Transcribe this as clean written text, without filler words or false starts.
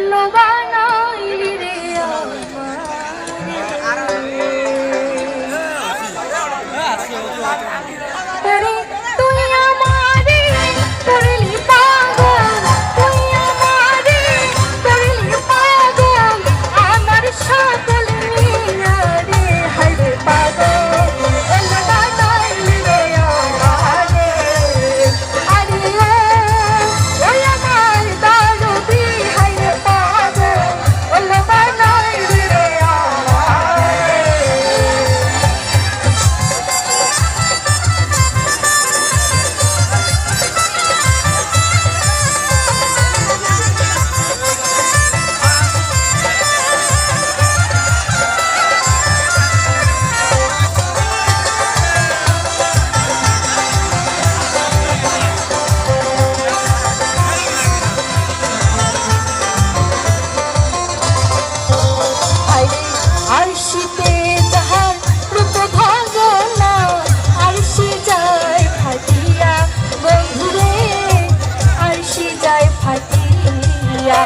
লোবানাইলি রে আমারে তুই আমারে করলি পাগল তুই আমারে করলি পাগল আমার সকল মিয়া রে হায় পাগল লোবানাইলি রে আমারে আরে ওই আমার দারুদি হায় পাগল লোবানাইলি রে আমারে আরশিতে যাহার রূপ ভাগনা আরশি যায় ফাটিয়া বন্ধুরে আরশি যায় ফাটিয়া